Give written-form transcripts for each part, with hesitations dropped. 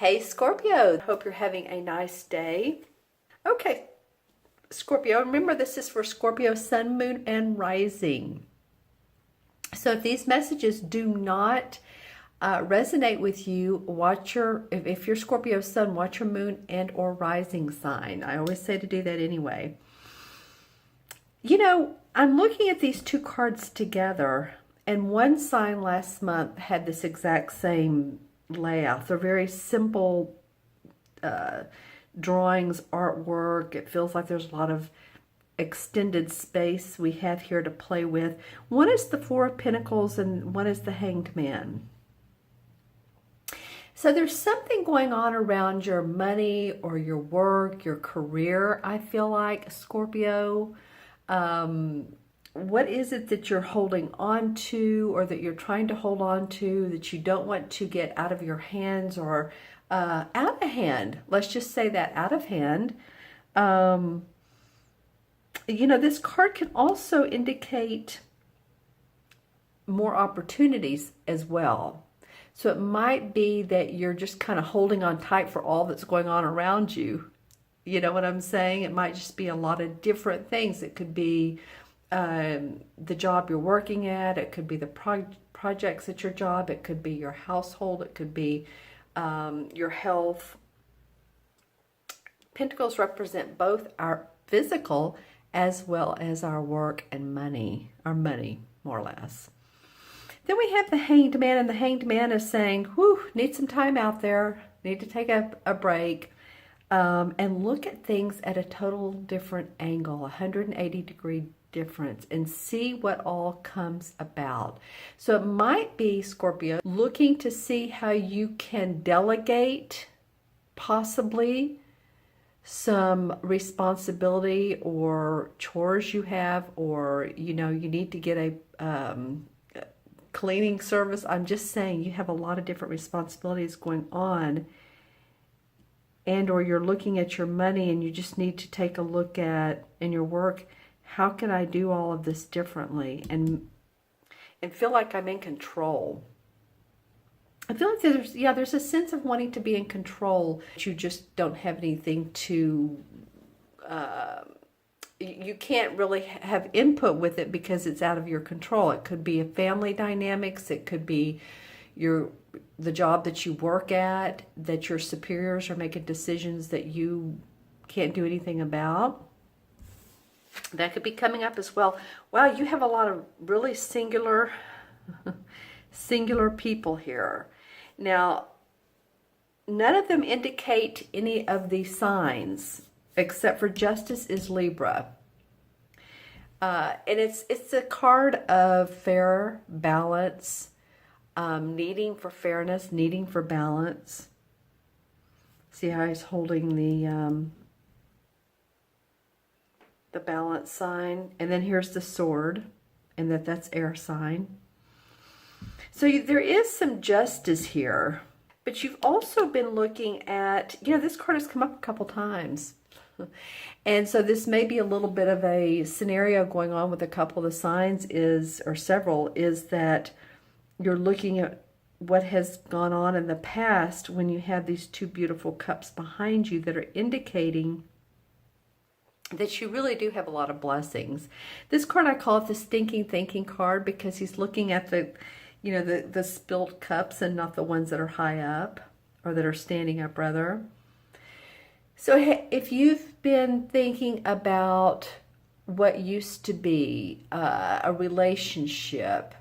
Hey Scorpio, hope you're having a nice day. Okay, Scorpio, remember this is for Scorpio, Sun, Moon, and Rising. So if these messages do not resonate with you, if you're Scorpio Sun, watch your Moon and or Rising sign. I always say to do that anyway. You know, I'm looking at these two cards together, and one sign last month had this exact same layout. They're very simple drawings, artwork. It feels like there's a lot of extended space we have here to play with. One is the Four of Pentacles and one is the Hanged Man. So there's something going on around your money or your work, your career, I feel like, Scorpio. What is it that you're holding on to, or that you're trying to hold on to, that you don't want to get out of your hands, or out of hand? Let's just say that, out of hand. You know, this card can also indicate more opportunities as well. So it might be that you're just kind of holding on tight for all that's going on around you. You know what I'm saying? It might just be a lot of different things. It could be the job you're working at. It could be the projects at your job. It could be your household. It could be your health. Pentacles represent both our physical as well as our work and money, our money, more or less. Then we have the Hanged Man, and the Hanged Man is saying, whew, need some time out there, need to take a break, and look at things at a total different angle, 180-degree difference, and see what all comes about. So it might be, Scorpio, looking to see how you can delegate possibly some responsibility or chores you have, or you know, you need to get a cleaning service. I'm just saying you have a lot of different responsibilities going on, and or you're looking at your money and you just need to take a look at, in your work, how can I do all of this differently and feel like I'm in control. I feel like there's a sense of wanting to be in control, but you just don't have anything to, you can't really have input with it because it's out of your control. It could be a family dynamics. It could be the job that you work at, that your superiors are making decisions that you can't do anything about. That could be coming up as well. Wow, you have a lot of really singular people here. Now, none of them indicate any of these signs, except for Justice is Libra. And it's a card of fair balance, needing for fairness, needing for balance. See how he's holding the balance sign, and then here's the sword, and that's air sign. So there is some justice here, but you've also been looking at, you know, this card has come up a couple times. And so this may be a little bit of a scenario going on with a couple of the signs or several, is that you're looking at what has gone on in the past when you have these two beautiful cups behind you that are indicating that you really do have a lot of blessings. This card, I call it the stinking thinking card, because he's looking at the spilled cups and not the ones that are high up, or that are standing up rather. So if you've been thinking about what used to be a relationship,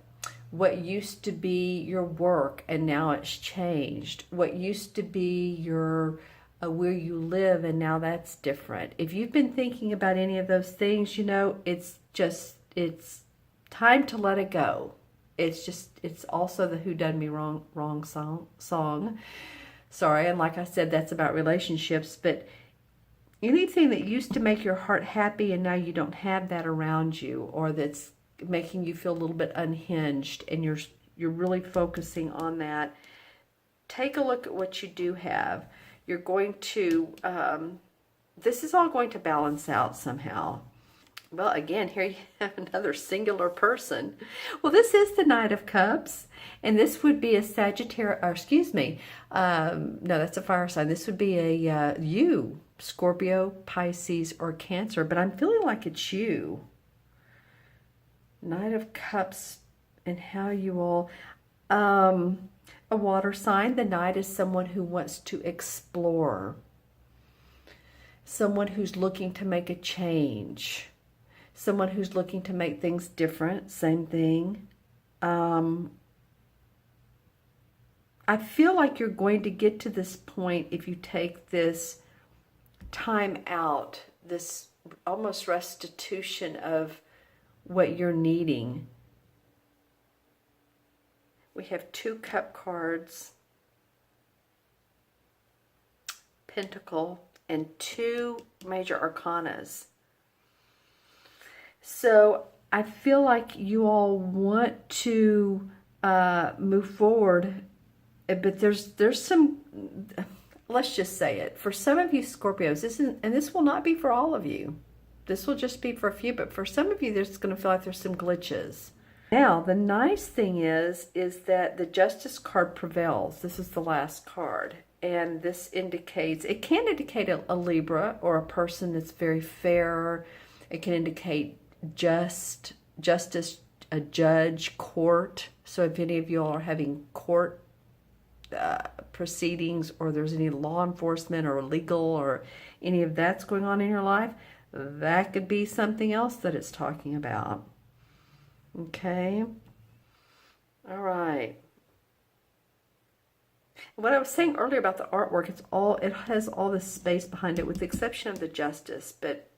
what used to be your work and now it's changed, what used to be your where you live and now that's different. If you've been thinking about any of those things, you know, it's time to let it go. It's also the Who Done Me Wrong song. Sorry, and like I said, that's about relationships, but anything that used to make your heart happy and now you don't have that around you, or that's making you feel a little bit unhinged, and you're really focusing on that, take a look at what you do have. You're going to, this is all going to balance out somehow. Well, again, here you have another singular person. Well, this is the Knight of Cups, and this would be a Sagittarius, or excuse me, no, that's a fire sign. This would be a you, Scorpio, Pisces, or Cancer, but I'm feeling like it's you. Knight of Cups, and how you all, a water sign. The Knight is someone who wants to explore, someone who's looking to make a change, someone who's looking to make things different, same thing. I feel like you're going to get to this point if you take this time out, this almost restitution of what you're needing. We have 2 cup cards, Pentacle, and 2 major arcanas. So I feel like you all want to move forward, but there's some, let's just say it, for some of you Scorpios, this will not be for all of you. This will just be for a few, but for some of you, there's going to feel like there's some glitches. Now, the nice thing is that the Justice card prevails. This is the last card. And this indicates, it can indicate a Libra or a person that's very fair. It can indicate justice, a judge, court. So if any of you all are having court proceedings, or there's any law enforcement or legal or any of that's going on in your life, that could be something else that it's talking about. Okay. All right. What I was saying earlier about the artwork, it has all this space behind it with the exception of the Justice, but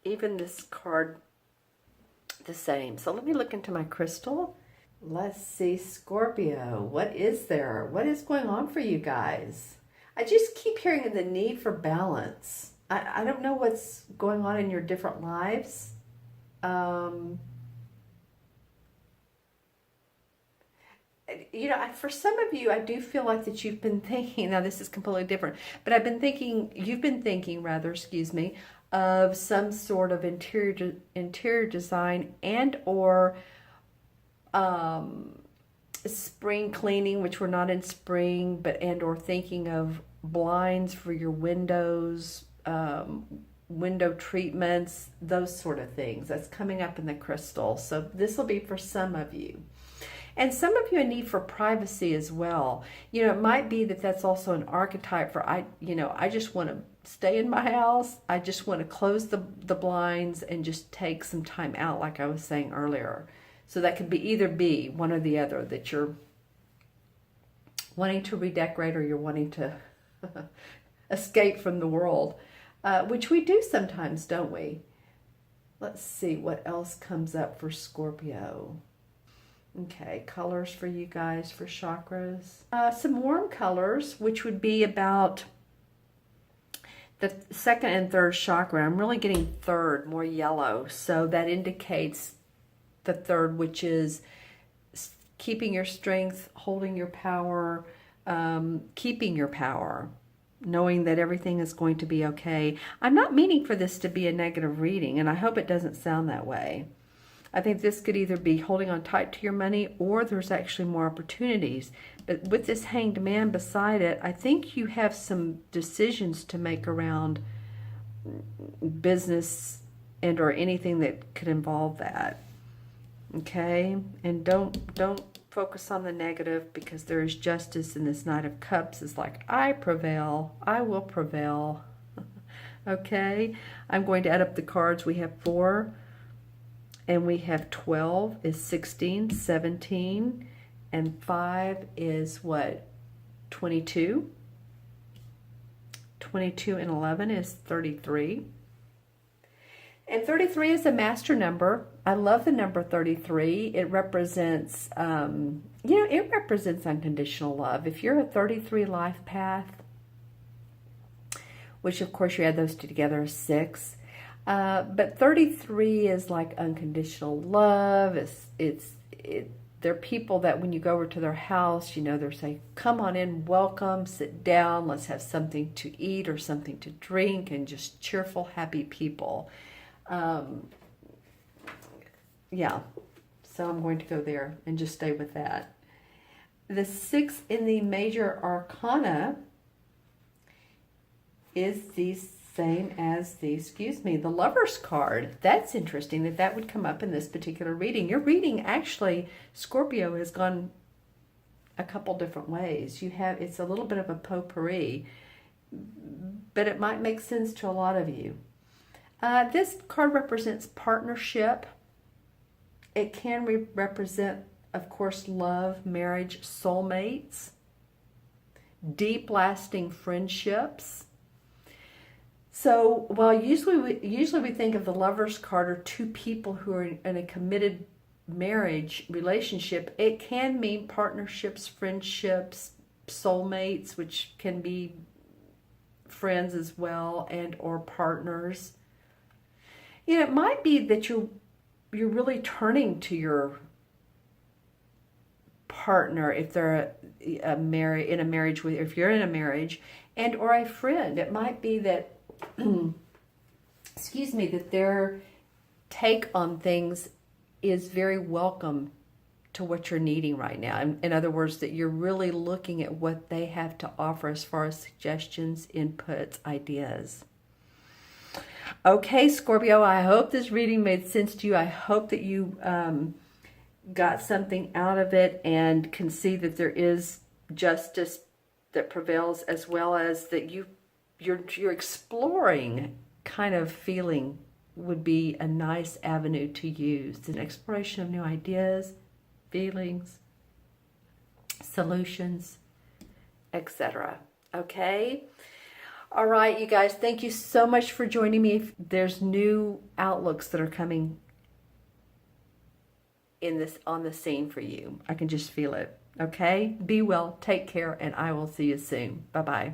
even this card the same. So let me look into my crystal. Let's see, Scorpio, what is there? What is going on for you guys? I just keep hearing the need for balance. I don't know what's going on in your different lives. You know, for some of you, I do feel like that you've been thinking, now this is completely different, but you've been thinking rather, excuse me, of some sort of interior design and or spring cleaning, which we're not in spring, but and or thinking of blinds for your windows, window treatments, those sort of things. That's coming up in the crystal. So this will be for some of you. And some of you a need for privacy as well. You know, it might be that that's also an archetype for, I just want to stay in my house. I just want to close the blinds and just take some time out, like I was saying earlier. So that could be either be one or the other, that you're wanting to redecorate or you're wanting to escape from the world, which we do sometimes, don't we? Let's see what else comes up for Scorpio. Okay, colors for you guys for chakras. Some warm colors, which would be about the 2nd and 3rd chakra. I'm really getting 3rd, more yellow. So that indicates the 3rd, which is keeping your strength, holding your power, keeping your power, knowing that everything is going to be okay. I'm not meaning for this to be a negative reading, and I hope it doesn't sound that way. I think this could either be holding on tight to your money, or there's actually more opportunities. But with this Hanged Man beside it, I think you have some decisions to make around business and or anything that could involve that. Okay? And don't focus on the negative, because there is justice in this Knight of Cups. It's like, I prevail. I will prevail. Okay? I'm going to add up the cards. We have 4. And we have 12 is 16, 17, and 5 is what? 22. 22 and 11 is 33. And 33 is a master number. I love the number 33. It represents, it represents unconditional love. If you're a 33 life path, which of course you add those two together is 6. But 33 is like unconditional love. They're people that when you go over to their house, they're saying, come on in, welcome, sit down, let's have something to eat or something to drink, and just cheerful, happy people. Yeah. So I'm going to go there and just stay with that. The 6 in the major arcana is the same as the Lover's card. That's interesting that that would come up in this particular reading. Your reading, actually, Scorpio, has gone a couple different ways. It's a little bit of a potpourri, but it might make sense to a lot of you. This card represents partnership. It can represent, of course, love, marriage, soulmates, deep lasting friendships. So while usually we think of the Lover's card or two people who are in a committed marriage relationship, it can mean partnerships, friendships, soulmates, which can be friends as well, and or partners. You know, it might be that you're really turning to your partner if they're in a marriage with, if you're in a marriage, and or a friend. It might be that that their take on things is very welcome to what you're needing right now. In other words, that you're really looking at what they have to offer as far as suggestions, inputs, ideas. Okay, Scorpio, I hope this reading made sense to you. I hope that you got something out of it and can see that there is justice that prevails, as well as that you're exploring kind of feeling would be a nice avenue to use. It's an exploration of new ideas, feelings, solutions, etc. Okay? All right, you guys, thank you so much for joining me. There's new outlooks that are coming on the scene for you. I can just feel it. Okay? Be well, take care, and I will see you soon. Bye-bye.